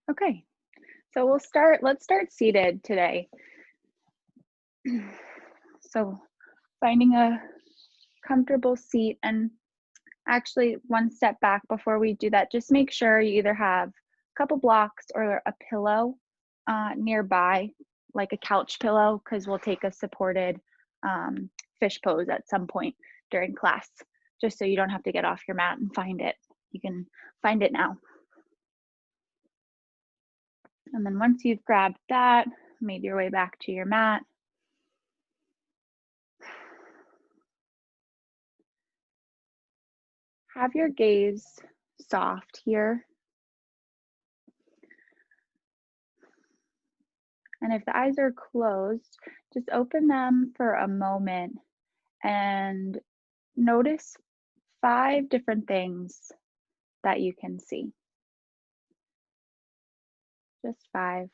Okay, so let's start seated today. So finding a comfortable seat, and actually one step back before we do that, just make sure you either have a couple blocks or a pillow nearby, like a couch pillow, because we'll take a supported fish pose at some point during class, just so you don't have to get off your mat and find it. You can find it now. And then once you've grabbed that, made your way back to your mat, have your gaze soft here. And if the eyes are closed, just open them for a moment and notice 5 different things that you can see. Just 5.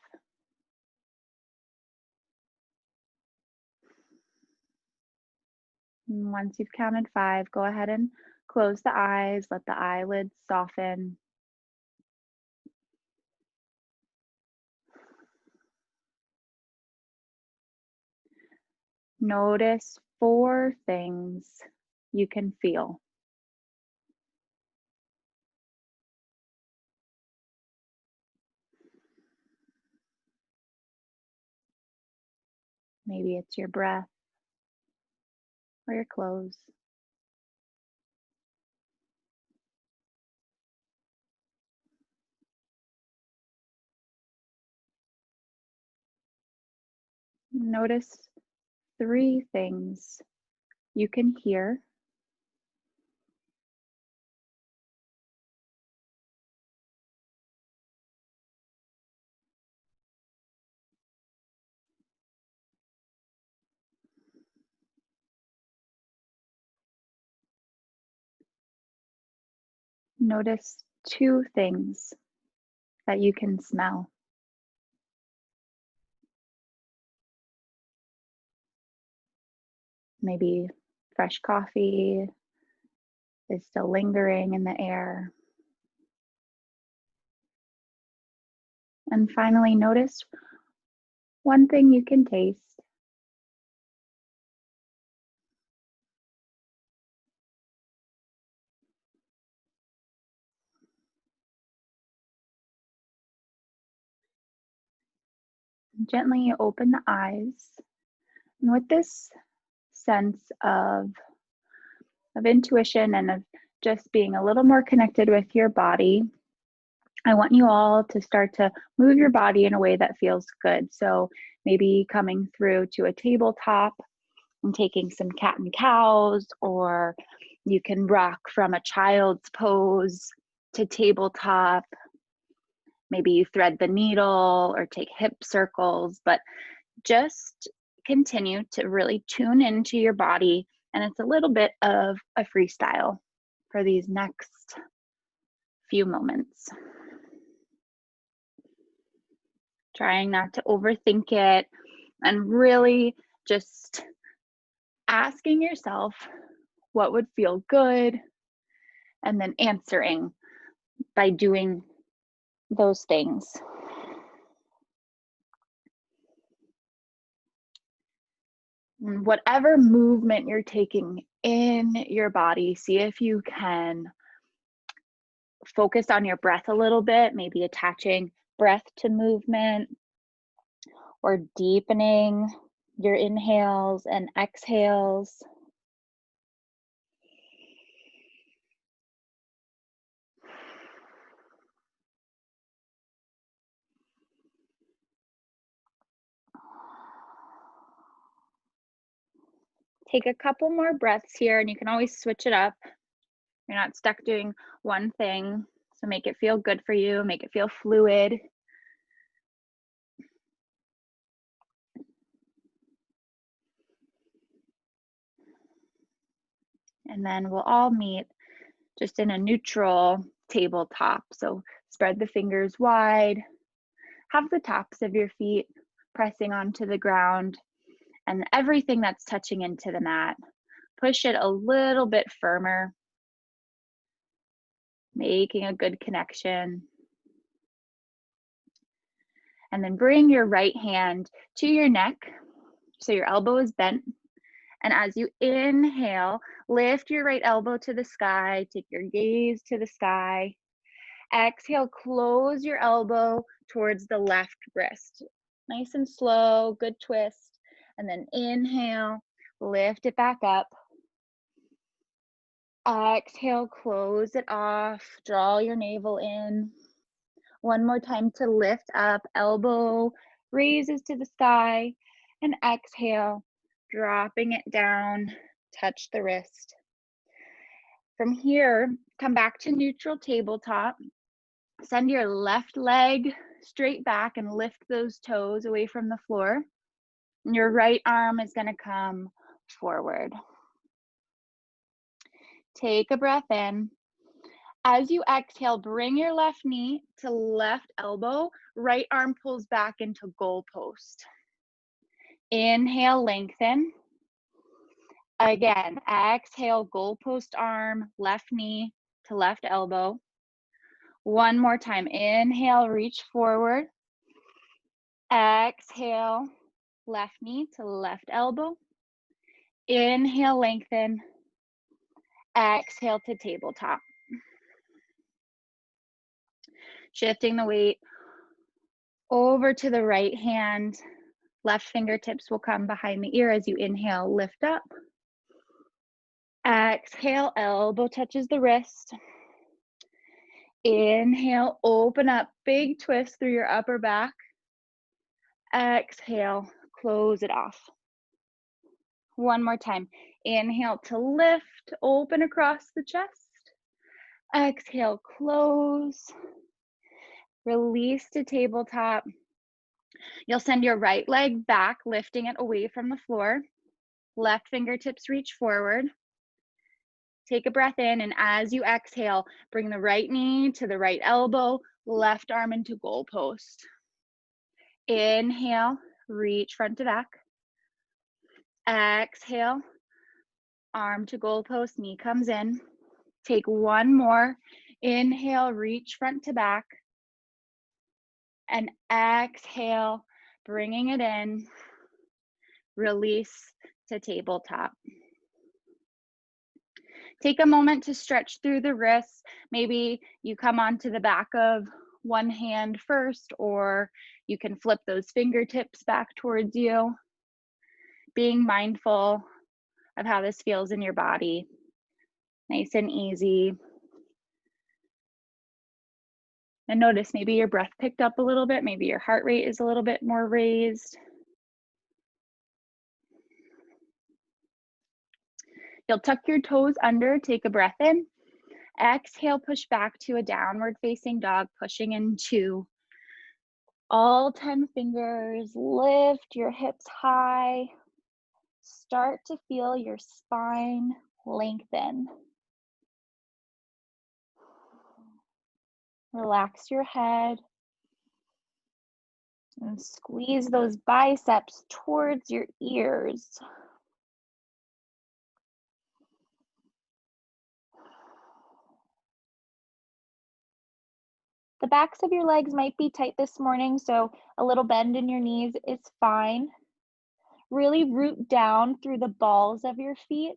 And once you've counted 5, go ahead and close the eyes, let the eyelids soften. Notice 4 things you can feel. Maybe it's your breath or your clothes. Notice 3 things you can hear. Notice 2 things that you can smell. Maybe fresh coffee is still lingering in the air. And finally, notice 1 thing you can taste. Gently open the eyes. And with this sense of intuition and of just being a little more connected with your body, I want you all to start to move your body in a way that feels good. So maybe coming through to a tabletop and taking some cat and cows, or you can rock from a child's pose to tabletop. Maybe you thread the needle or take hip circles, but just continue to really tune into your body. And it's a little bit of a freestyle for these next few moments. Trying not to overthink it and really just asking yourself what would feel good and then answering by doing those things. And whatever movement you're taking in your body, see if you can focus on your breath a little bit, maybe attaching breath to movement or deepening your inhales and exhales. Take a couple more breaths here, and you can always switch it up. You're not stuck doing one thing, so make it feel good for you, make it feel fluid. And then we'll all meet just in a neutral tabletop. So spread the fingers wide, have the tops of your feet pressing onto the ground, and everything that's touching into the mat, push it a little bit firmer, making a good connection. And then bring your right hand to your neck so your elbow is bent. And as you inhale, lift your right elbow to the sky, take your gaze to the sky. Exhale, close your elbow towards the left wrist. Nice and slow, good twist. And then inhale, lift it back up. Exhale, close it off, draw your navel in. One more time to lift up, elbow raises to the sky, and exhale, dropping it down, touch the wrist. From here, come back to neutral tabletop. Send your left leg straight back and lift those toes away from the floor. And your right arm is going to come forward. Take a breath in. As you exhale, bring your left knee to left elbow. Right arm pulls back into goalpost. Inhale, lengthen. Again, exhale, goalpost arm, left knee to left elbow. One more time. Inhale, reach forward. Exhale, left knee to left elbow. Inhale, lengthen. Exhale to tabletop. Shifting the weight over to the right hand. Left fingertips will come behind the ear as you inhale, lift up. Exhale, elbow touches the wrist. Inhale, open up, big twist through your upper back. Exhale, close it off. One more time. Inhale to lift, open across the chest. Exhale, close. Release to tabletop. You'll send your right leg back, lifting it away from the floor. Left fingertips reach forward. Take a breath in, and as you exhale, bring the right knee to the right elbow, left arm into goalpost. Inhale, reach front to back. Exhale, arm to goalpost, knee comes in. Take one more. Inhale, reach front to back. And exhale, bringing it in. Release to tabletop. Take a moment to stretch through the wrists. Maybe you come onto the back of one hand first, or you can flip those fingertips back towards you. Being mindful of how this feels in your body. Nice and easy. And notice maybe your breath picked up a little bit, maybe your heart rate is a little bit more raised. You'll tuck your toes under, take a breath in. Exhale, push back to a downward facing dog, pushing into all 10 fingers. Lift your hips high. Start to feel your spine lengthen. Relax your head and squeeze those biceps towards your ears. The backs of your legs might be tight this morning, so a little bend in your knees is fine. Really root down through the balls of your feet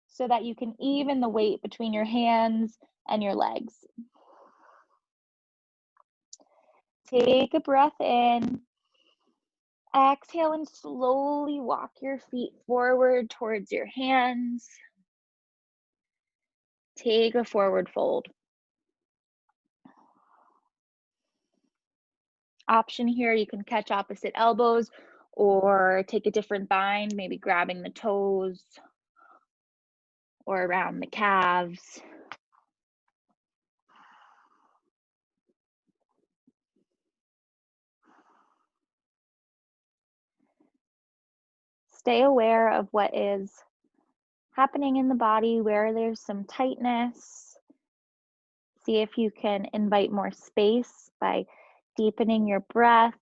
so that you can even the weight between your hands and your legs. Take a breath in. Exhale and slowly walk your feet forward towards your hands. Take a forward fold. Option here, you can catch opposite elbows or take a different bind, maybe grabbing the toes or around the calves. Stay aware of what is happening in the body, where there's some tightness. See if you can invite more space by deepening your breath,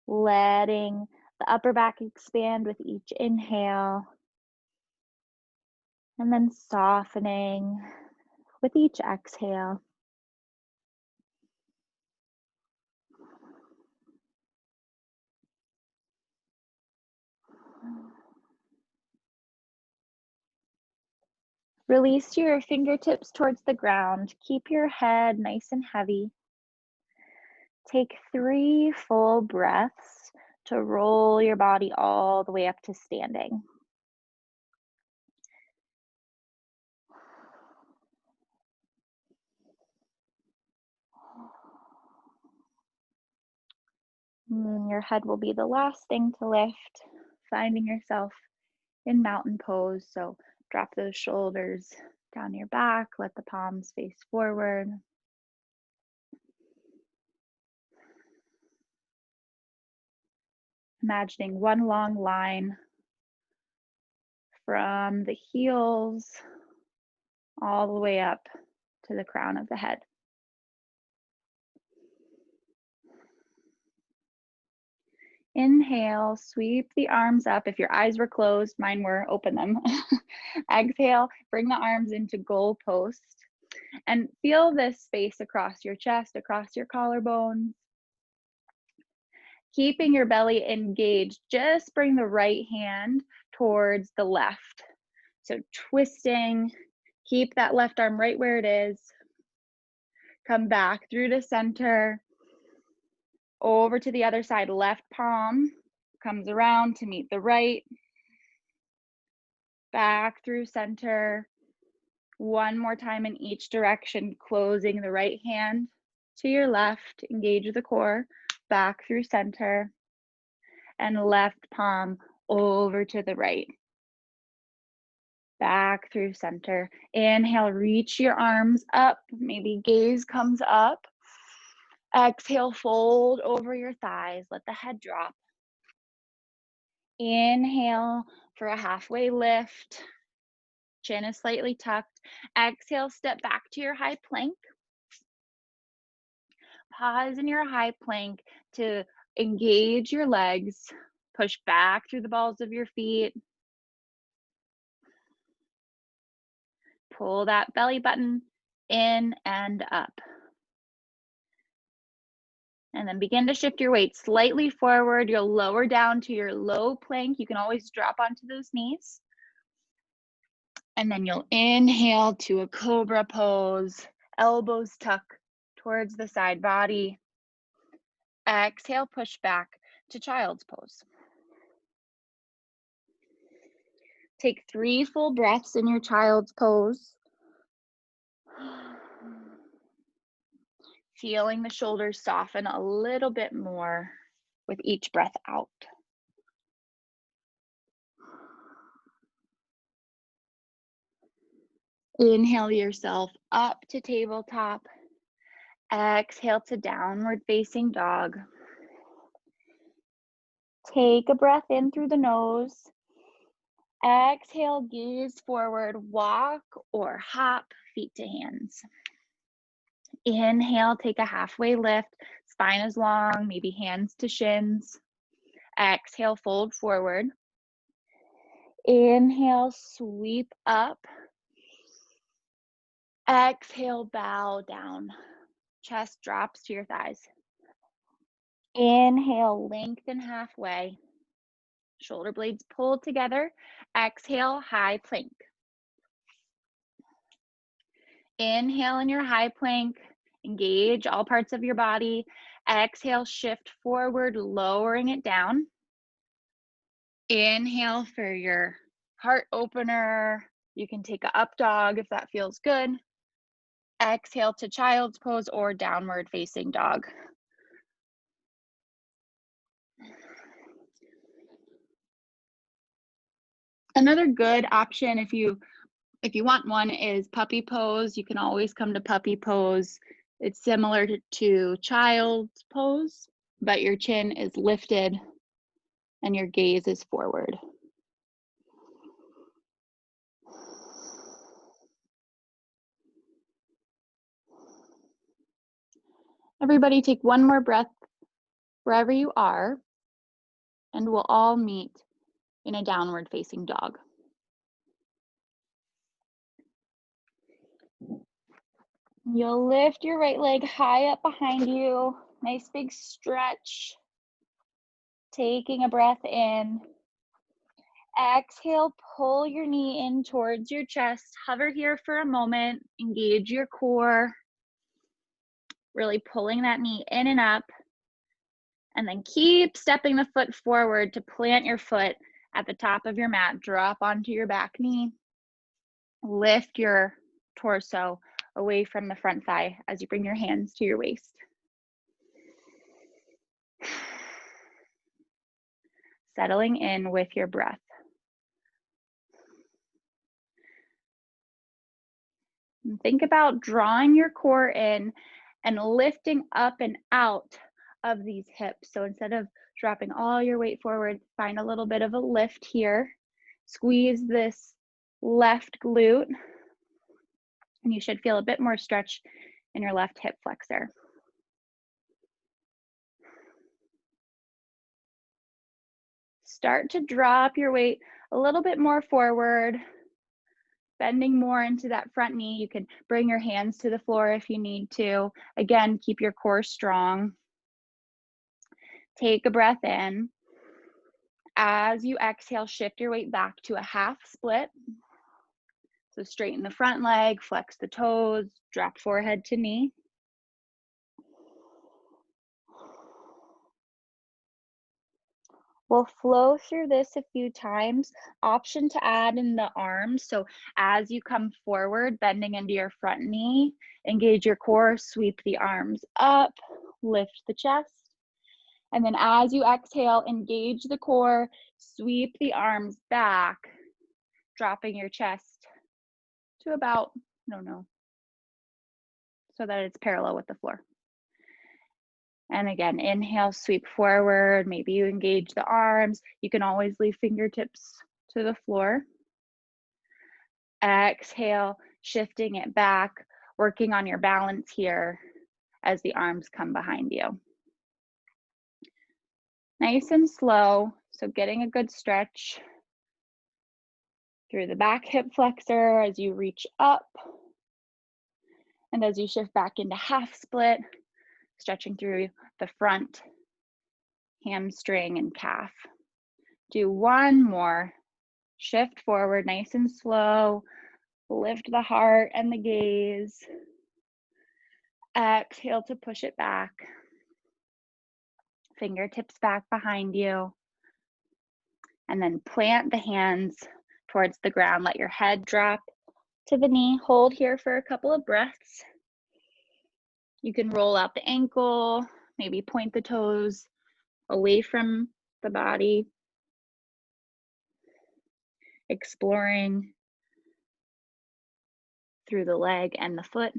letting the upper back expand with each inhale, and then softening with each exhale. Release your fingertips towards the ground. Keep your head nice and heavy. Take 3 full breaths to roll your body all the way up to standing. And your head will be the last thing to lift, finding yourself in mountain pose. So drop those shoulders down your back, let the palms face forward. Imagining one long line from the heels all the way up to the crown of the head. Inhale, sweep the arms up. If your eyes were closed, mine were, open them. Exhale, bring the arms into goal post and feel this space across your chest, across your collarbones. Keeping your belly engaged, just bring the right hand towards the left. So twisting, keep that left arm right where it is. Come back through to center, over to the other side. Left palm comes around to meet the right. Back through center. One more time in each direction, closing the right hand to your left, engage the core, back through center, and left palm over to the right. Back through center. Inhale, reach your arms up, maybe gaze comes up. Exhale, fold over your thighs, let the head drop. Inhale for a halfway lift. Chin is slightly tucked. Exhale, step back to your high plank. Pause in your high plank to engage your legs. Push back through the balls of your feet. Pull that belly button in and up. And then begin to shift your weight slightly forward. You'll lower down to your low plank. You can always drop onto those knees. And then you'll inhale to a cobra pose. Elbows tuck towards the side body. Exhale, push back to child's pose. Take 3 full breaths in your child's pose. Feeling the shoulders soften a little bit more with each breath out. Inhale yourself up to tabletop. Exhale to downward facing dog. Take a breath in through the nose. Exhale, gaze forward, walk or hop, feet to hands. Inhale, take a halfway lift, spine is long, maybe hands to shins. Exhale, fold forward. Inhale, sweep up. Exhale, bow down. Chest drops to your thighs. Inhale, lengthen halfway. Shoulder blades pull together. Exhale, high plank. Inhale in your high plank. Engage all parts of your body. Exhale, shift forward, lowering it down. Inhale for your heart opener. You can take a up dog if that feels good. Exhale to child's pose or downward facing dog. Another good option if you want one is puppy pose. You can always come to puppy pose. It's similar to child's pose, but your chin is lifted and your gaze is forward. Everybody take one more breath wherever you are, and we'll all meet in a downward facing dog. You'll lift your right leg high up behind you. Nice big stretch. Taking a breath in. Exhale, pull your knee in towards your chest. Hover here for a moment. Engage your core. Really pulling that knee in and up. And then keep stepping the foot forward to plant your foot at the top of your mat. Drop onto your back knee. Lift your torso away from the front thigh as you bring your hands to your waist. Settling in with your breath. And think about drawing your core in and lifting up and out of these hips. So instead of dropping all your weight forward, find a little bit of a lift here. Squeeze this left glute, and you should feel a bit more stretch in your left hip flexor. Start to drop your weight a little bit more forward, bending more into that front knee. You can bring your hands to the floor if you need to. Again, keep your core strong. Take a breath in. As you exhale, shift your weight back to a half split. So straighten the front leg, flex the toes, drop forehead to knee. We'll flow through this a few times. Option to add in the arms. So as you come forward, bending into your front knee, engage your core, sweep the arms up, lift the chest. And then as you exhale, engage the core, sweep the arms back, dropping your chest to about, so that it's parallel with the floor. And again, inhale, sweep forward. Maybe you engage the arms. You can always leave fingertips to the floor. Exhale, shifting it back, working on your balance here as the arms come behind you. Nice and slow, so getting a good stretch through the back hip flexor as you reach up. And as you shift back into half split, stretching through the front hamstring and calf. Do one more. Shift forward, nice and slow. Lift the heart and the gaze. Exhale to push it back. Fingertips back behind you. And then plant the hands towards the ground. Let your head drop to the knee. Hold here for a couple of breaths. You can roll out the ankle, maybe point the toes away from the body. Exploring through the leg and the foot.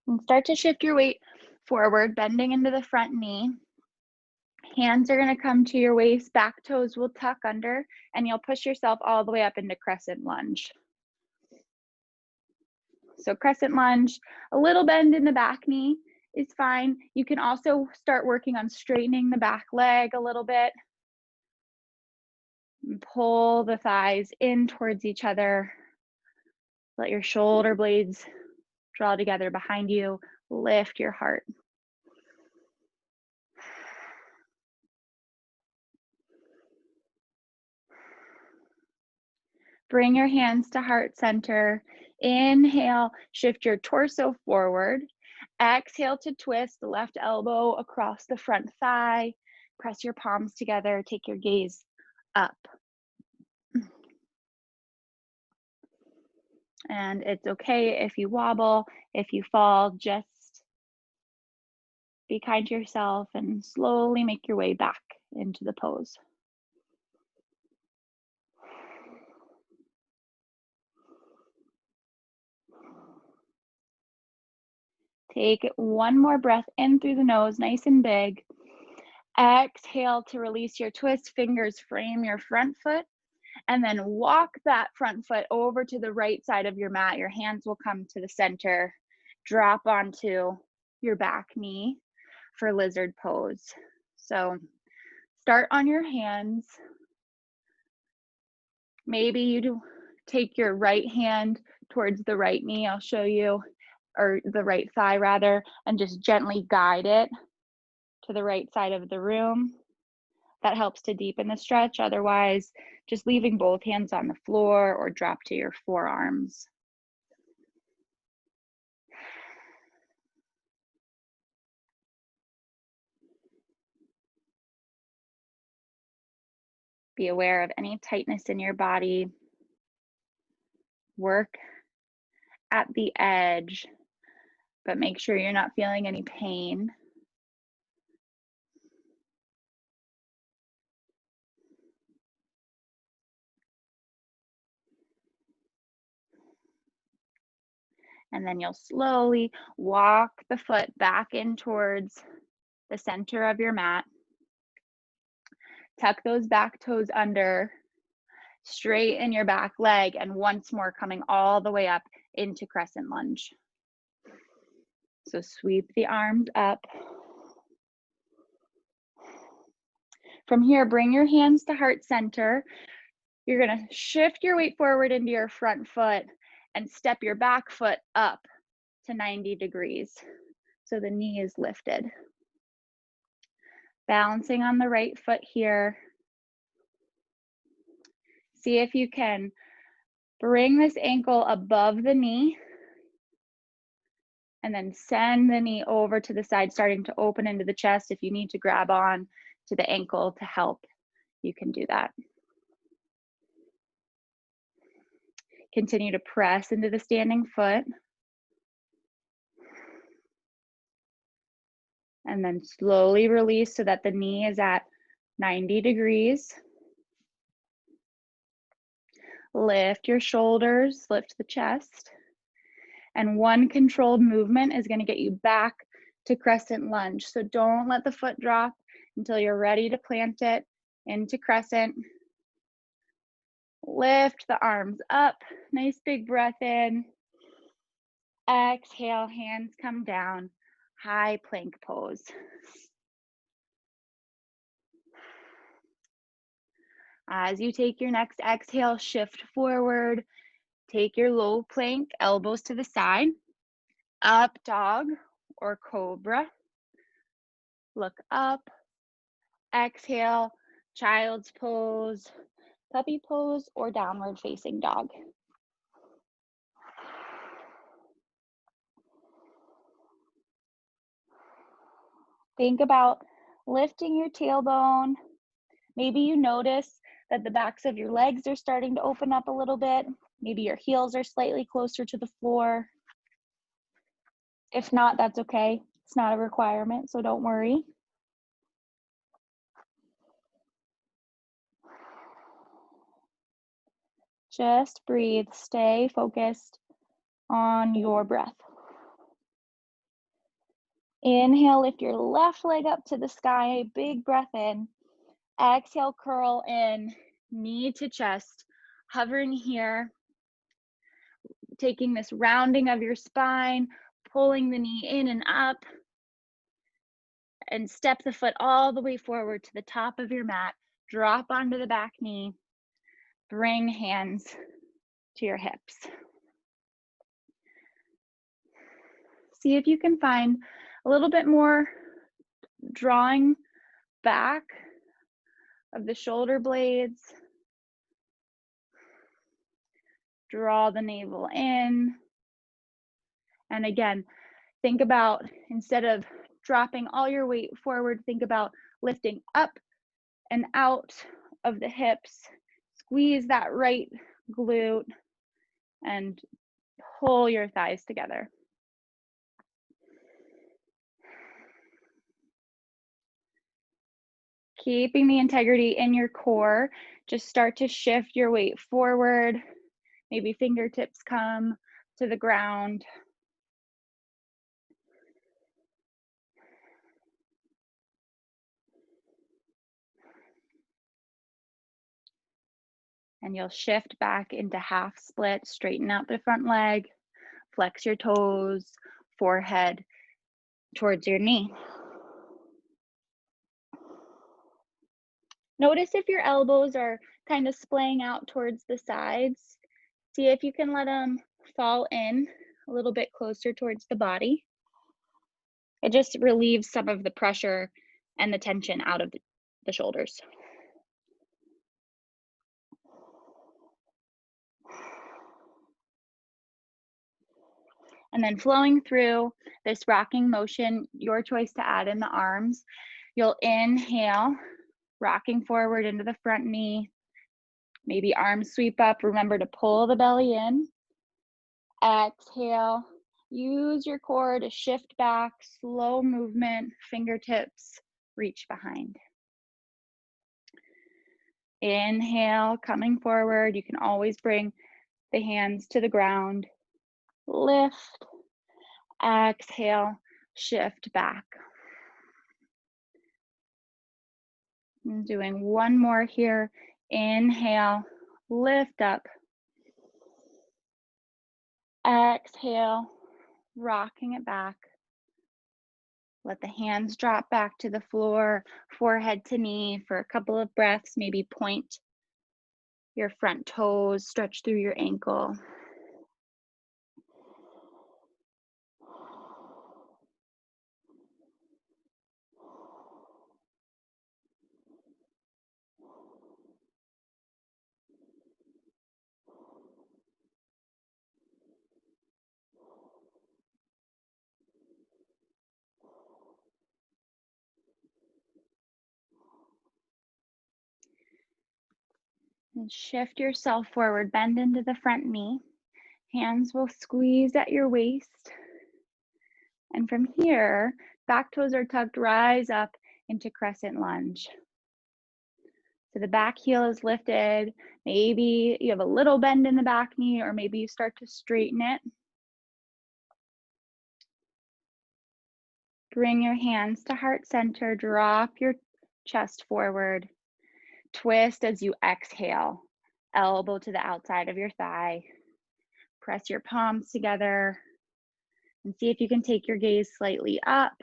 And start to shift your weight forward, bending into the front knee. Hands are going to come to your waist, back toes will tuck under, and you'll push yourself all the way up into crescent lunge. So crescent lunge, a little bend in the back knee is fine. You can also start working on straightening the back leg a little bit. And pull the thighs in towards each other. Let your shoulder blades draw together behind you. Lift your heart. Bring your hands to heart center. Inhale, shift your torso forward. Exhale to twist the left elbow across the front thigh. Press your palms together. Take your gaze up. And it's okay if you wobble, if you fall, just be kind to yourself and slowly make your way back into the pose. Take one more breath in through the nose, nice and big. Exhale to release your twist, fingers frame your front foot, and then walk that front foot over to the right side of your mat. Your hands will come to the center. Drop onto your back knee for lizard pose. So start on your hands. Maybe you do take your right hand towards the right knee, I'll show you, or the right thigh rather, and just gently guide it to the right side of the room. That helps to deepen the stretch. Otherwise, just leaving both hands on the floor or drop to your forearms. Be aware of any tightness in your body. Work at the edge, but make sure you're not feeling any pain. And then you'll slowly walk the foot back in towards the center of your mat. Tuck those back toes under, straighten your back leg, and once more coming all the way up into crescent lunge. So sweep the arms up. From here, bring your hands to heart center. You're gonna shift your weight forward into your front foot and step your back foot up to 90 degrees. So the knee is lifted. Balancing on the right foot here. See if you can bring this ankle above the knee and then send the knee over to the side, starting to open into the chest. If you need to grab on to the ankle to help, you can do that. Continue to press into the standing foot. And then slowly release so that the knee is at 90 degrees. Lift your shoulders, lift the chest. And one controlled movement is going to get you back to crescent lunge. So don't let the foot drop until you're ready to plant it into crescent. Lift the arms up. Nice big breath in. Exhale, hands come down. High plank pose. As you take your next exhale, shift forward. Take your low plank, elbows to the side. Up dog or cobra. Look up. Exhale, child's pose, puppy pose, or downward facing dog. Think about lifting your tailbone. Maybe you notice that the backs of your legs are starting to open up a little bit. Maybe your heels are slightly closer to the floor. If not, that's okay. It's not a requirement, so don't worry. Just breathe. Stay focused on your breath. Inhale, lift your left leg up to the sky. Big breath in. Exhale, curl in, knee to chest. Hovering here. Taking this rounding of your spine, pulling the knee in and up. And step the foot all the way forward to the top of your mat. Drop onto the back knee. Bring hands to your hips. See if you can find a little bit more drawing back of the shoulder blades. Draw the navel in. And again, think about, instead of dropping all your weight forward, think about lifting up and out of the hips. Squeeze that right glute and pull your thighs together. Keeping the integrity in your core, just start to shift your weight forward. Maybe fingertips come to the ground. And you'll shift back into half split, straighten out the front leg, flex your toes, forehead towards your knee. Notice if your elbows are kind of splaying out towards the sides. See if you can let them fall in a little bit closer towards the body. It just relieves some of the pressure and the tension out of the shoulders. And then flowing through this rocking motion, your choice to add in the arms. You'll inhale, rocking forward into the front knee. Maybe arms sweep up. Remember to pull the belly in. Exhale. Use your core to shift back, slow movement, fingertips reach behind. Inhale, coming forward. You can always bring the hands to the ground. Lift. Exhale, shift back. I'm doing one more here. Inhale, lift up. Exhale, rocking it back. Let the hands drop back to the floor, forehead to knee for a couple of breaths. Maybe point your front toes, stretch through your ankle. And shift yourself forward, bend into the front knee. Hands will squeeze at your waist. And from here, back toes are tucked, rise up into crescent lunge. So the back heel is lifted. Maybe you have a little bend in the back knee, or maybe you start to straighten it. Bring your hands to heart center, drop your chest forward. Twist as you exhale, elbow to the outside of your thigh. Press your palms together and see if you can take your gaze slightly up.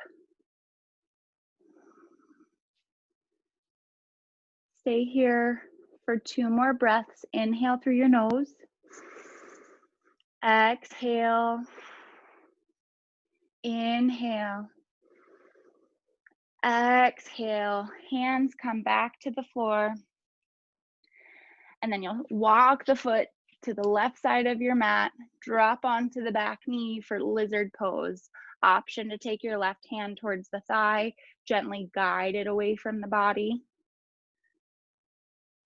Stay here for 2 more breaths. Inhale through your nose. Exhale. Inhale. Exhale. Hands come back to the floor. And then you'll walk the foot to the left side of your mat, drop onto the back knee for lizard pose. Option to take your left hand towards the thigh, gently guide it away from the body.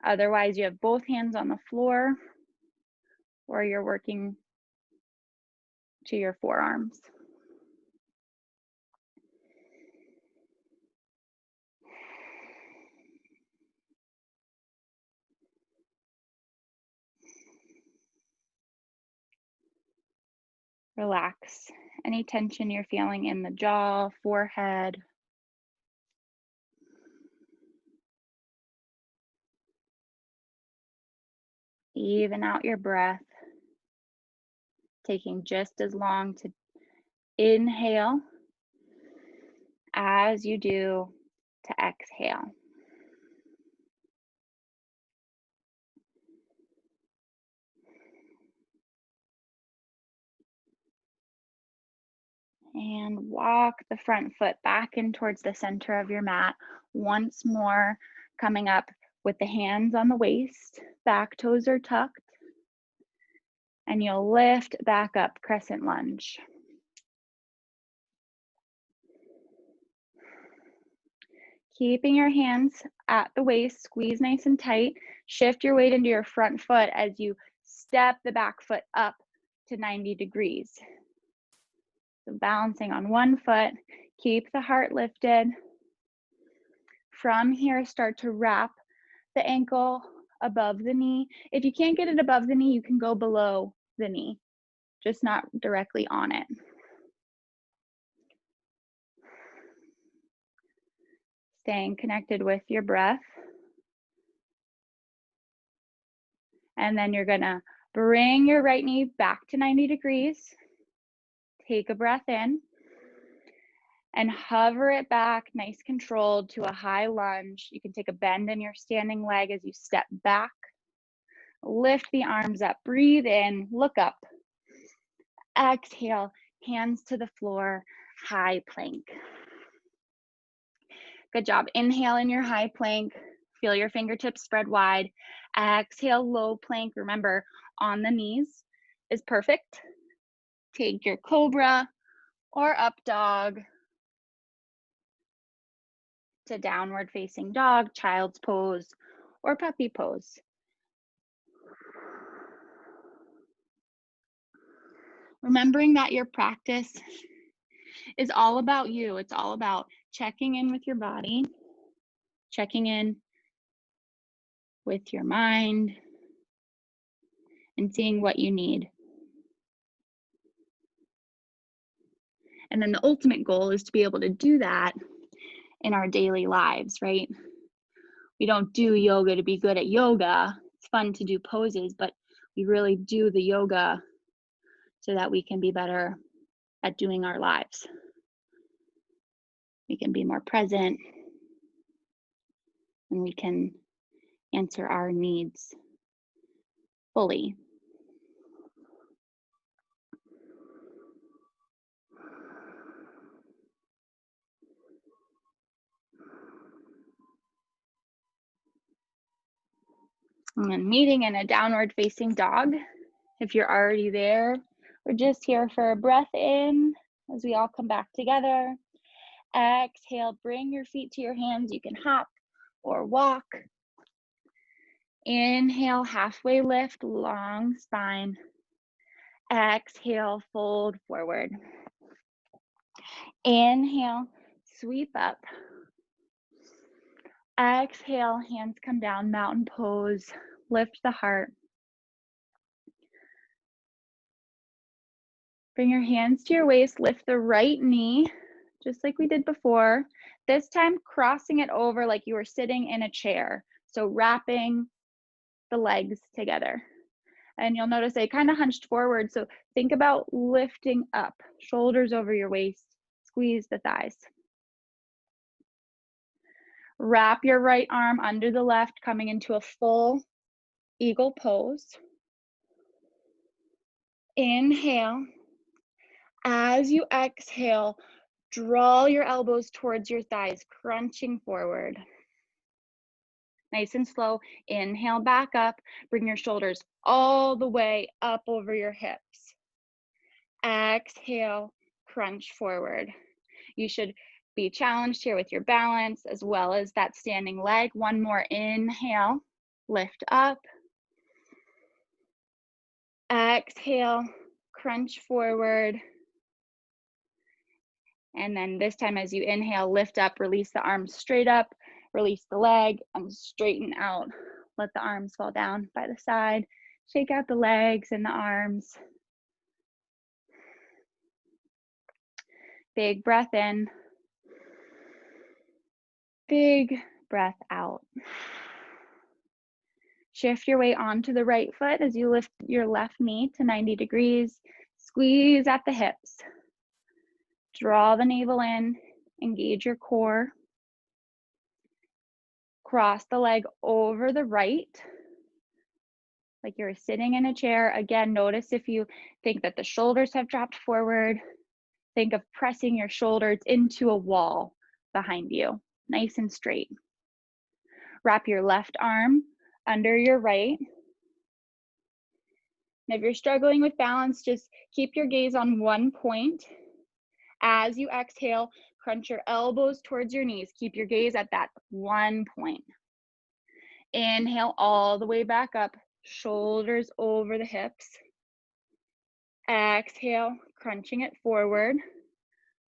Otherwise, you have both hands on the floor, or you're working to your forearms. Relax any tension you're feeling in the jaw, forehead. Even out your breath, taking just as long to inhale as you do to exhale. And walk the front foot back in towards the center of your mat. Once more, coming up with the hands on the waist, back toes are tucked, and you'll lift back up, crescent lunge. Keeping your hands at the waist, squeeze nice and tight. Shift your weight into your front foot as you step the back foot up to 90 degrees. So balancing on one foot, keep the heart lifted. From here, start to wrap the ankle above the knee. If you can't get it above the knee, you can go below the knee, just not directly on it. Staying connected with your breath. And then you're gonna bring your right knee back to 90 degrees. Take a breath in. and hover it back, nice controlled, to a high lunge. You can take a bend in your standing leg as you step back. Lift the arms up, breathe in, look up. Exhale, hands to the floor, high plank. Good job. Inhale in your high plank. Feel your fingertips spread wide. Exhale, low plank. Remember, on the knees is perfect. Take your cobra or up dog to downward facing dog, child's pose, or puppy pose. Remembering that your practice is all about you. It's all about checking in with your body, checking in with your mind, and seeing what you need. And then the ultimate goal is to be able to do that in our daily lives, right? We don't do yoga to be good at yoga. It's fun to do poses, but we really do the yoga so that we can be better at doing our lives. We can be more present, and we can answer our needs fully. And then meeting in a downward facing dog. If you're already there, we're just here for a breath in as we all come back together. Exhale, bring your feet to your hands. You can hop or walk. Inhale, halfway lift, long spine. Exhale, fold forward. Inhale, sweep up. Exhale, hands come down, mountain pose. Lift the heart. Bring your hands to your waist, lift the right knee, just like we did before. This time, crossing it over like you were sitting in a chair. So wrapping the legs together. And you'll notice I kind of hunched forward. So think about lifting up, shoulders over your waist, squeeze the thighs. Wrap your right arm under the left, coming into a full eagle pose. Inhale. As you exhale, draw your elbows towards your thighs, crunching forward. Nice and slow. Inhale back up. Bring your shoulders all the way up over your hips. Exhale, crunch forward. You should be challenged here with your balance as well as that standing leg. One more inhale, lift up. Exhale, crunch forward. And then this time as you inhale, lift up, release the arms straight up, release the leg and straighten out. Let the arms fall down by the side. Shake out the legs and the arms. Big breath in. Big breath out. Shift your weight onto the right foot as you lift your left knee to 90 degrees. Squeeze at the hips. Draw the navel in. Engage your core. Cross the leg over the right, like you're sitting in a chair. Again, notice if you think that the shoulders have dropped forward. Think of pressing your shoulders into a wall behind you, nice and straight. Wrap your left arm under your right. And if you're struggling with balance, just keep your gaze on one point. As you exhale, crunch your elbows towards your knees. Keep your gaze at that one point. Inhale all the way back up, shoulders over the hips. Exhale, crunching it forward.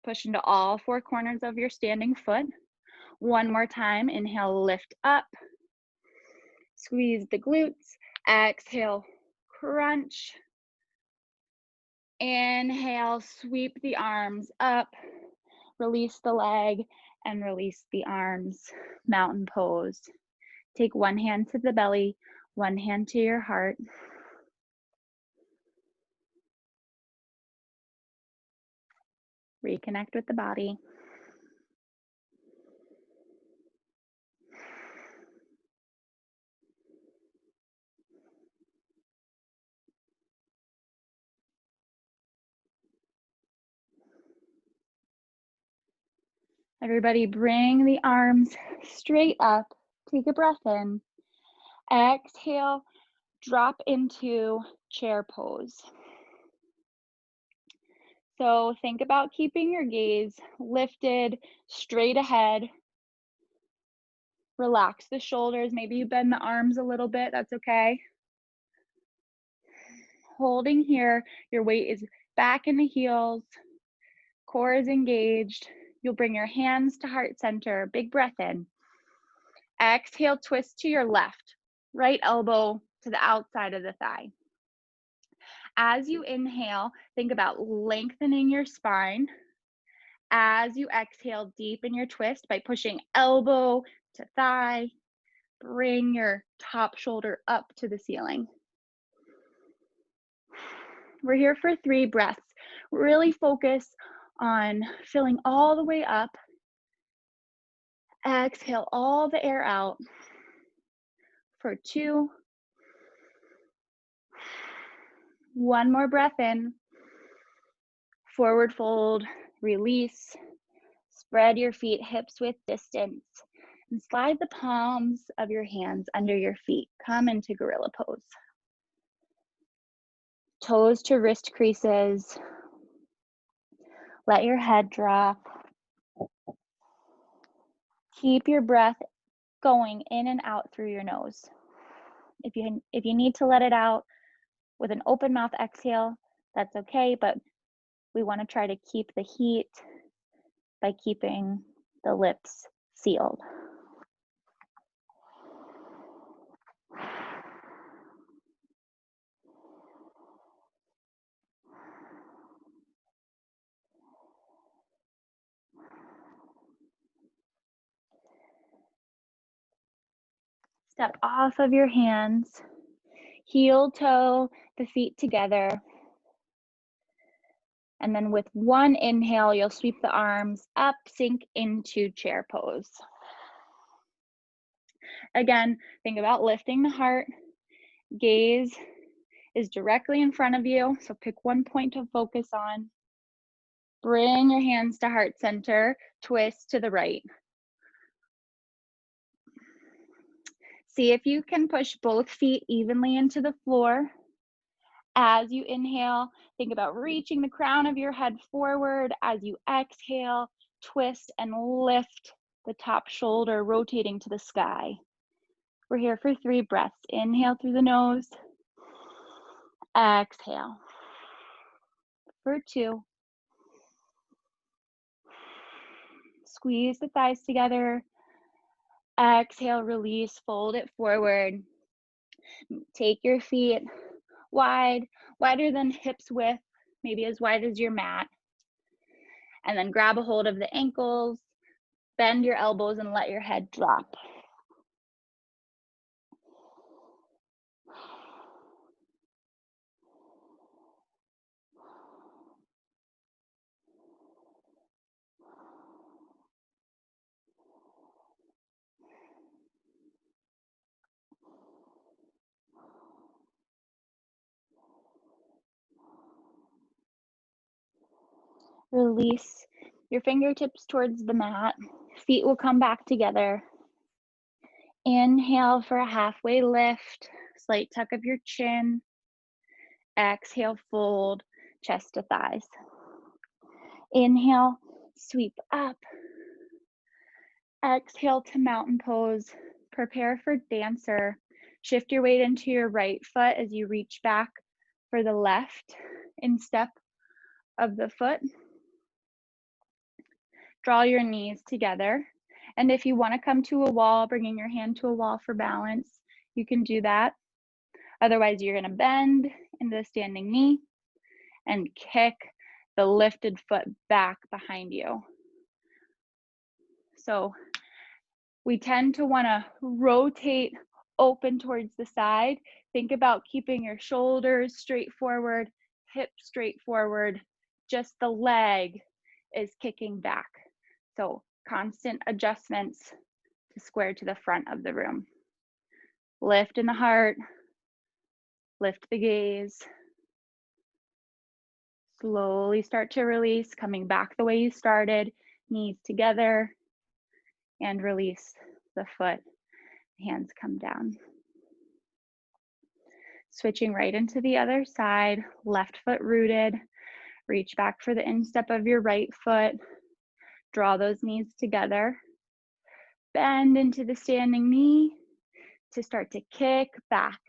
Push into all four corners of your standing foot. One more time, inhale, lift up. Squeeze the glutes. Exhale, crunch. Inhale, sweep the arms up. Release the leg and release the arms. Mountain pose. Take one hand to the belly, one hand to your heart. Reconnect with the body. Everybody bring the arms straight up. Take a breath in. Exhale, drop into chair pose. So think about keeping your gaze lifted straight ahead. Relax the shoulders. Maybe you bend the arms a little bit. That's okay. Holding here, your weight is back in the heels. Core is engaged. You'll bring your hands to heart center. Big breath in. Exhale, twist to your left. Right elbow to the outside of the thigh. As you inhale, think about lengthening your spine. As you exhale, deepen your twist by pushing elbow to thigh. Bring your top shoulder up to the ceiling. We're here for 3 breaths. Really focus on filling all the way up. Exhale all the air out for 2. 1 more breath in. Forward fold, release. Spread your feet hips width distance and slide the palms of your hands under your feet. Come into gorilla pose. Toes to wrist creases. Let your head drop. Keep your breath going in and out through your nose. If you need to let it out with an open mouth exhale, that's okay, but we want to try to keep the heat by keeping the lips sealed. Step off of your hands, heel toe the feet together. And then with 1 inhale, you'll sweep the arms up, sink into chair pose. Again, think about lifting the heart. Gaze is directly in front of you, so pick 1 point to focus on. Bring your hands to heart center, twist to the right. See if you can push both feet evenly into the floor. As you inhale, think about reaching the crown of your head forward. As you exhale, twist and lift the top shoulder, rotating to the sky. We're here for 3 breaths. Inhale through the nose. Exhale for 2. Squeeze the thighs together. Exhale, release, fold it forward. Take your feet wide, wider than hips width, maybe as wide as your mat. And then grab a hold of the ankles, bend your elbows, and let your head drop. Release your fingertips towards the mat. Feet will come back together. Inhale for a halfway lift, slight tuck of your chin. Exhale, fold, chest to thighs. Inhale, sweep up. Exhale to mountain pose. Prepare for dancer. Shift your weight into your right foot as you reach back for the left instep of the foot. Draw your knees together. And if you want to come to a wall, bringing your hand to a wall for balance, you can do that. Otherwise, you're going to bend into the standing knee and kick the lifted foot back behind you. So we tend to want to rotate open towards the side. Think about keeping your shoulders straight forward, hips straight forward. Just the leg is kicking back. So constant adjustments to square to the front of the room. Lift in the heart, lift the gaze. Slowly start to release, coming back the way you started. knees together, and release the foot. Hands come down. Switching right into the other side, left foot rooted. Reach back for the instep of your right foot. Draw those knees together. Bend into the standing knee to start to kick back.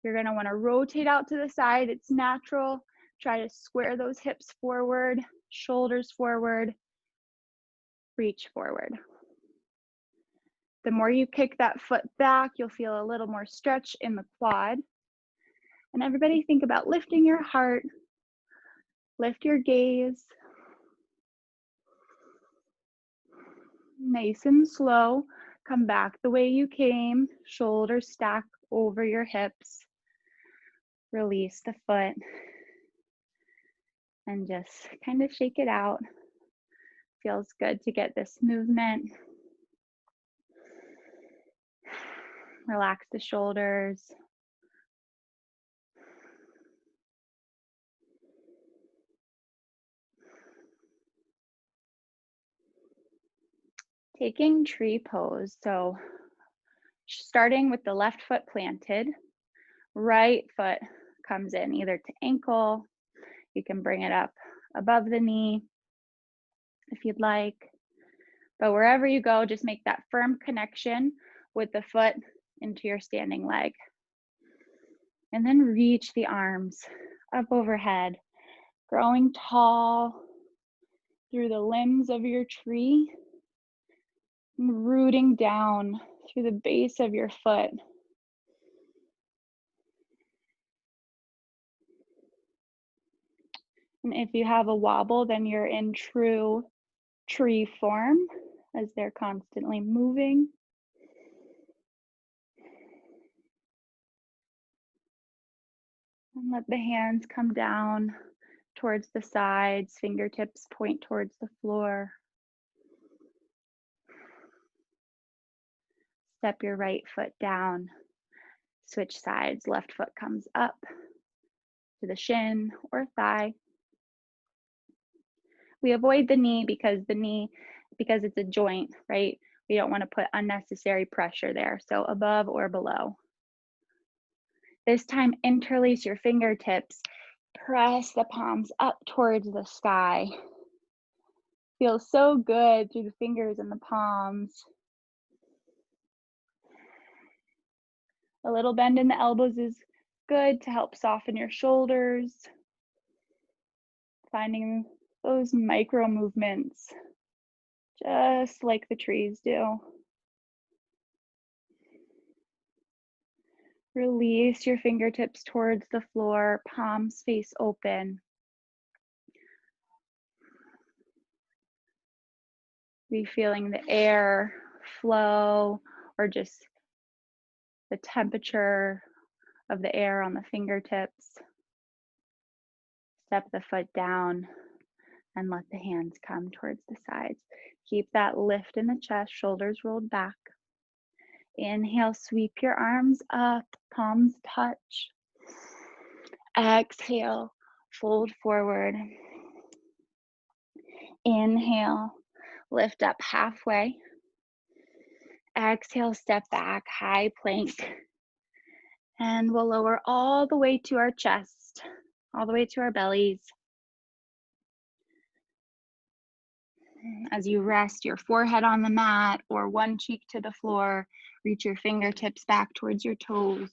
You're going to want to rotate out to the side. It's natural. Try to square those hips forward, shoulders forward, reach forward. The more you kick that foot back, you'll feel a little more stretch in the quad. And everybody think about lifting your heart, lift your gaze. Nice and slow, come back the way you came, shoulders stack over your hips. Release the foot and just kind of shake it out. Feels good to get this movement. Relax the shoulders. Taking tree pose. So starting with the left foot planted, right foot comes in either to ankle. You can bring it up above the knee if you'd like. But wherever you go, just make that firm connection with the foot into your standing leg. And then reach the arms up overhead, growing tall through the limbs of your tree, and rooting down through the base of your foot. And if you have a wobble, then you're in true tree form as they're constantly moving. And let the hands come down towards the sides, fingertips point towards the floor. Step your right foot down, switch sides, left foot comes up to the shin or thigh. We avoid the knee because it's a joint, right? We don't want to put unnecessary pressure there. So above or below. This time, interlace your fingertips. Press the palms up towards the sky. Feels so good through the fingers and the palms. A little bend in the elbows is good to help soften your shoulders. Finding those micro movements, just like the trees do. Release your fingertips towards the floor, palms face open. Be feeling the air flow or just the temperature of the air on the fingertips. Step the foot down and let the hands come towards the sides. Keep that lift in the chest, shoulders rolled back. Inhale, sweep your arms up, palms touch. Exhale, fold forward. Inhale, lift up halfway. Exhale, step back, high plank. And we'll lower all the way to our chest, all the way to our bellies. As you rest your forehead on the mat or one cheek to the floor, reach your fingertips back towards your toes.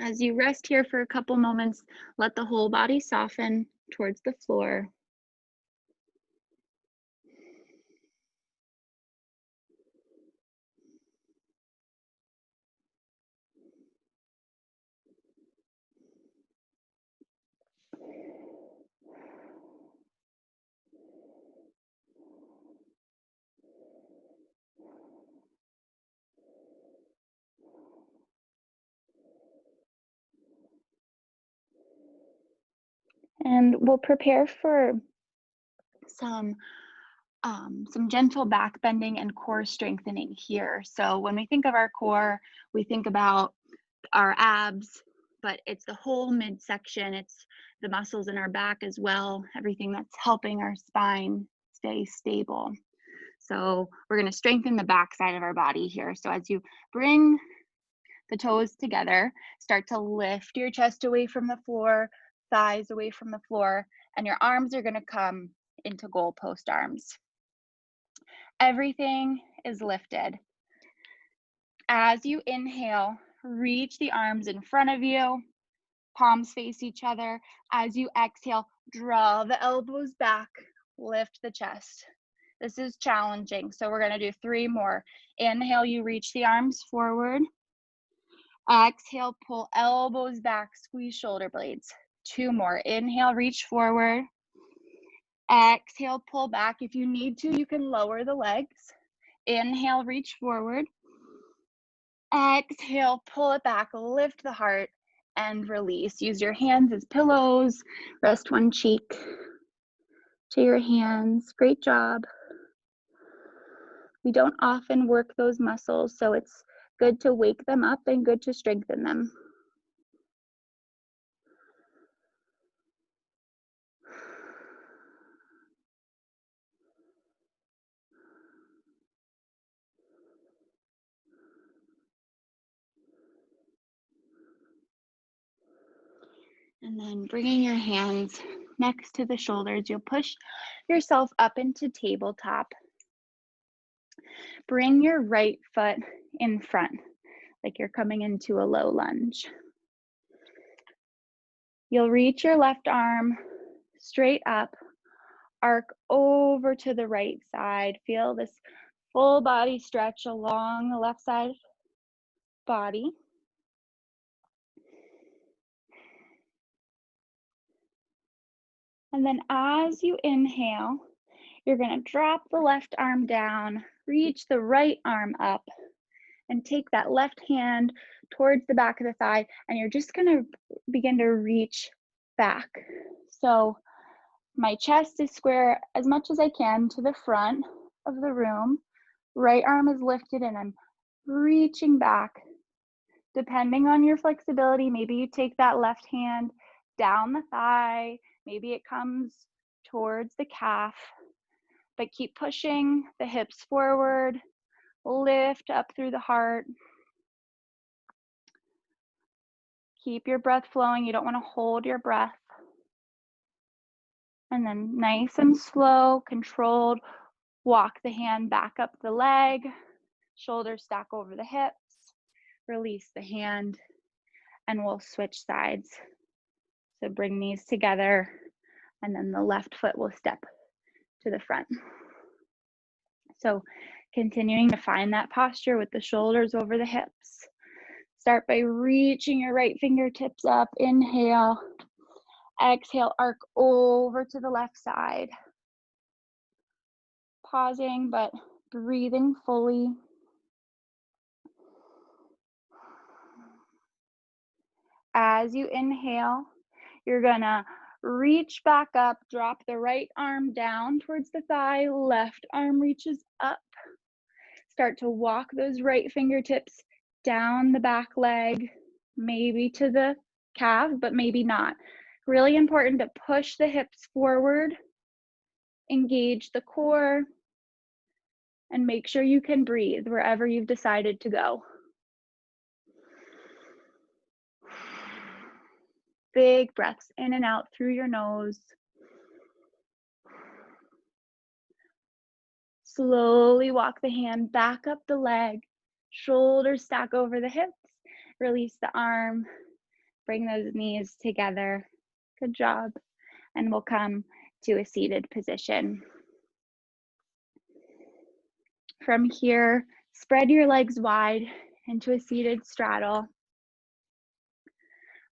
As you rest here for a couple moments, let the whole body soften towards the floor. And we'll prepare for some gentle back bending and core strengthening here. So when we think of our core, we think about our abs, but it's the whole midsection. It's the muscles in our back as well, everything that's helping our spine stay stable. So we're going to strengthen the back side of our body here. So as you bring the toes together, start to lift your chest away from the floor, thighs away from the floor, and your arms are going to come into goalpost arms. Everything is lifted. As you inhale, reach the arms in front of you, palms face each other. As you exhale, draw the elbows back, lift the chest. This is challenging, so we're going to do 3 more. Inhale, you reach the arms forward. Exhale, pull elbows back, squeeze shoulder blades. 2 more. Inhale, reach forward. Exhale, pull back. If you need to, you can lower the legs. Inhale, reach forward. Exhale, pull it back, lift the heart, and release. Use your hands as pillows. Rest one cheek to your hands. Great job. We don't often work those muscles, so it's good to wake them up and good to strengthen them. And then bringing your hands next to the shoulders, you'll push yourself up into tabletop. Bring your right foot in front, like you're coming into a low lunge. You'll reach your left arm straight up, arc over to the right side. Feel this full body stretch along the left side body. And then as you inhale, you're going to drop the left arm down, reach the right arm up, and take that left hand towards the back of the thigh, and you're just going to begin to reach back. So my chest is square as much as I can to the front of the room. Right arm is lifted and I'm reaching back. Depending on your flexibility, maybe you take that left hand down the thigh, maybe it comes towards the calf, but keep pushing the hips forward, lift up through the heart. Keep your breath flowing. You don't want to hold your breath. And then nice and slow, controlled, walk the hand back up the leg, shoulders stack over the hips, release the hand, and we'll switch sides. So bring these together, and then the left foot will step to the front. So continuing to find that posture with the shoulders over the hips. Start by reaching your right fingertips up. Inhale. Exhale, arc over to the left side. Pausing, but breathing fully. As you inhale, you're gonna reach back up, drop the right arm down towards the thigh, left arm reaches up. Start to walk those right fingertips down the back leg, maybe to the calf, but maybe not. Really important to push the hips forward, engage the core, and make sure you can breathe wherever you've decided to go. Big breaths in and out through your nose. Slowly walk the hand back up the leg, shoulders stack over the hips, release the arm, bring those knees together. Good job. And we'll come to a seated position. From here, spread your legs wide into a seated straddle.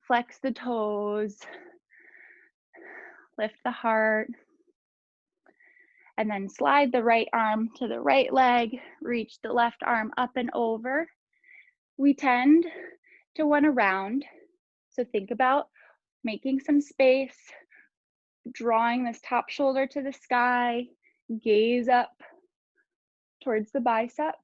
Flex the toes, lift the heart, and then slide the right arm to the right leg, reach the left arm up and over. We tend to want to round, so think about making some space, drawing this top shoulder to the sky, gaze up towards the bicep.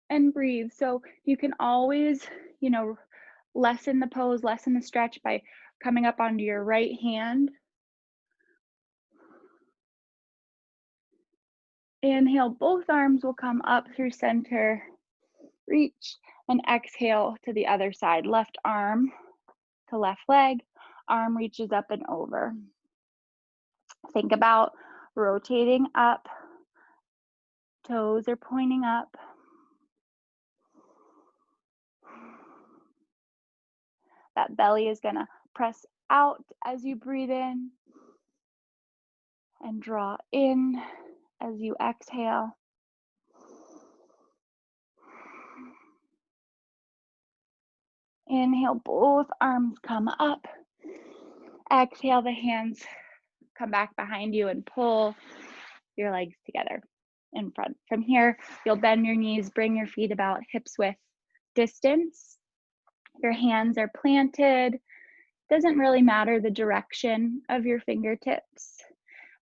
And breathe. So you can always, lessen the pose, lessen the stretch by coming up onto your right hand. Inhale, both arms will come up through center. Reach and exhale to the other side. Left arm to left leg, arm reaches up and over. Think about rotating up, toes are pointing up. That belly is gonna press out as you breathe in and draw in as you exhale. Inhale, both arms come up. Exhale, the hands come back behind you and pull your legs together in front. From here, you'll bend your knees, bring your feet about hips width distance. Your hands are planted. Doesn't really matter the direction of your fingertips.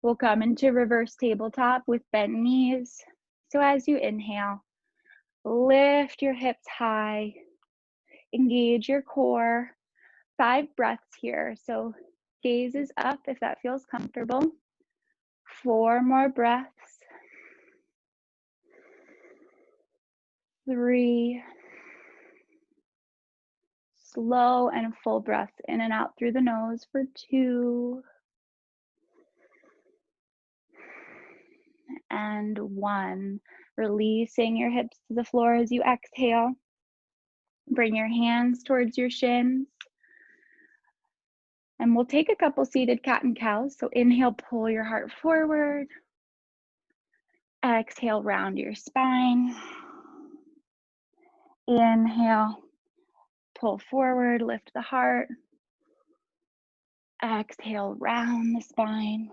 We'll come into reverse tabletop with bent knees. So as you inhale, lift your hips high, engage your core. 5 breaths here. So gaze is up if that feels comfortable. 4 more breaths. 3. Slow and full breaths in and out through the nose for 2. And 1. Releasing your hips to the floor as you exhale. Bring your hands towards your shins. And we'll take a couple seated cat and cows. So inhale, pull your heart forward. Exhale, round your spine. Inhale, pull forward, lift the heart. Exhale, round the spine.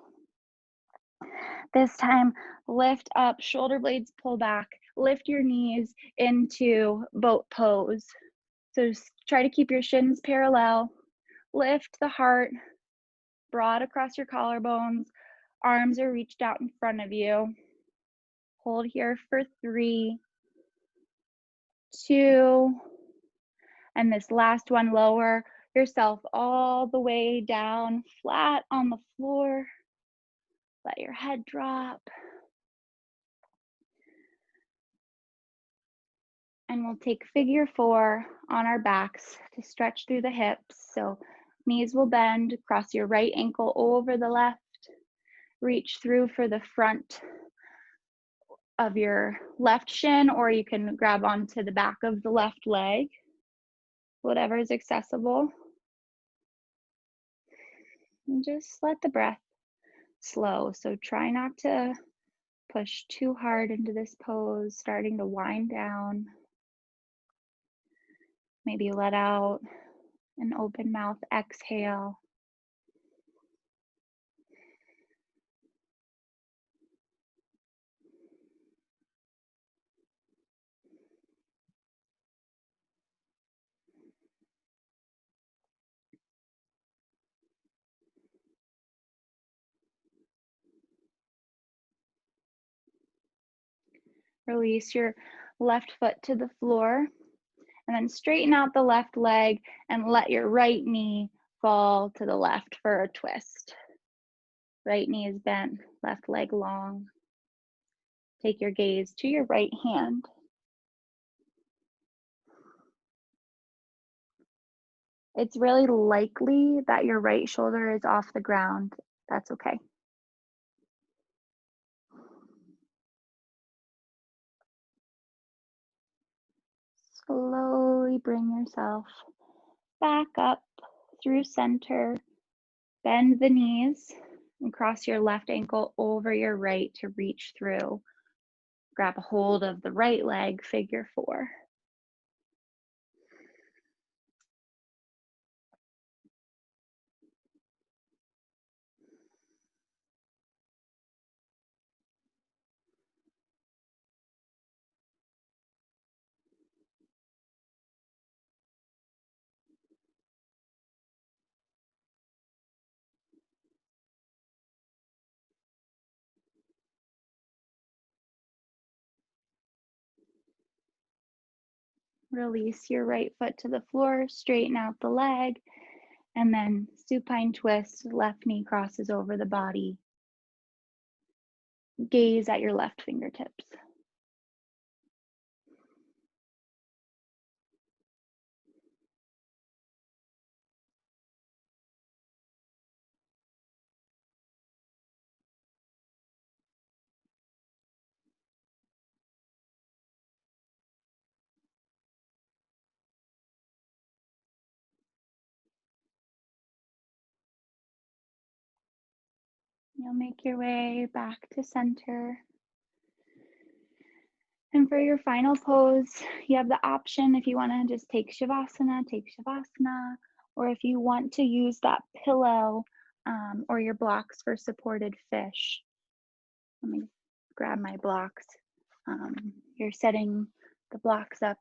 This time, lift up, shoulder blades pull back. Lift your knees into boat pose. So just try to keep your shins parallel. Lift the heart, broad across your collarbones. Arms are reached out in front of you. Hold here for 3, 2, and this last one, lower yourself all the way down, flat on the floor. Let your head drop. And we'll take figure 4 on our backs to stretch through the hips. So knees will bend, cross your right ankle over the left. Reach through for the front of your left shin, or you can grab onto the back of the left leg, whatever is accessible. And just let the breath flow. So try not to push too hard into this pose, starting to wind down. Maybe let out an open mouth exhale. Release your left foot to the floor, and then straighten out the left leg and let your right knee fall to the left for a twist. Right knee is bent, left leg long. Take your gaze to your right hand. It's really likely that your right shoulder is off the ground. That's okay. Slowly bring yourself back up through center. Bend the knees and cross your left ankle over your right to reach through. Grab a hold of the right leg, figure 4. Release your right foot to the floor, straighten out the leg, and then supine twist, left knee crosses over the body. Gaze at your left fingertips. You'll make your way back to center. And for your final pose, you have the option if you want to just take Shavasana, or if you want to use that pillow or your blocks for supported fish. Let me grab my blocks. You're setting the blocks up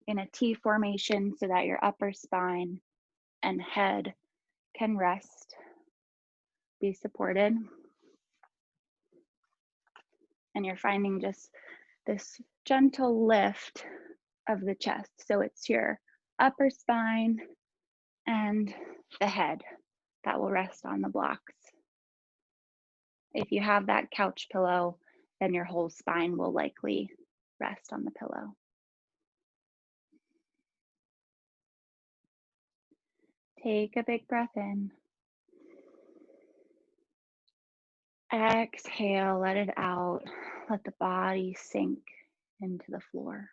in a T formation so that your upper spine and head can rest, be supported. And you're finding just this gentle lift of the chest. So it's your upper spine and the head that will rest on the blocks. If you have that couch pillow, then your whole spine will likely rest on the pillow. Take a big breath in. Exhale, let it out. Let the body sink into the floor.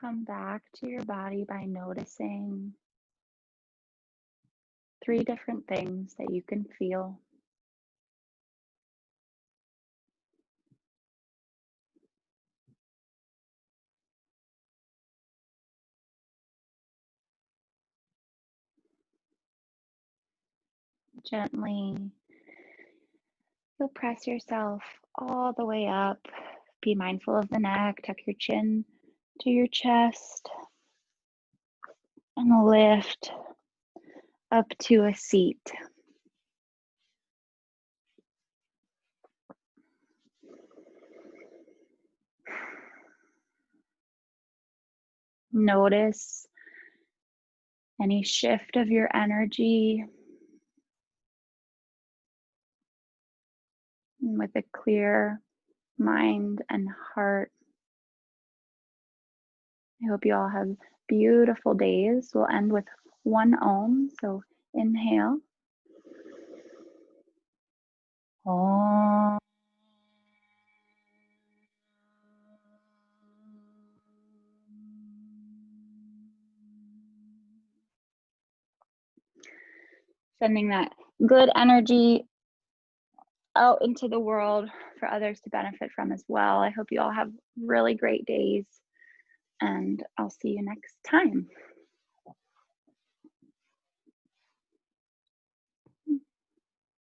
Come back to your body by noticing 3 different things that you can feel. Gently, you'll press yourself all the way up. Be mindful of the neck, tuck your chin to your chest, and lift up to a seat. Notice any shift of your energy. And with a clear mind and heart, I hope you all have beautiful days. We'll end with 1 Om. So inhale. Om. Sending that good energy out into the world for others to benefit from as well. I hope you all have really great days, and I'll see you next time.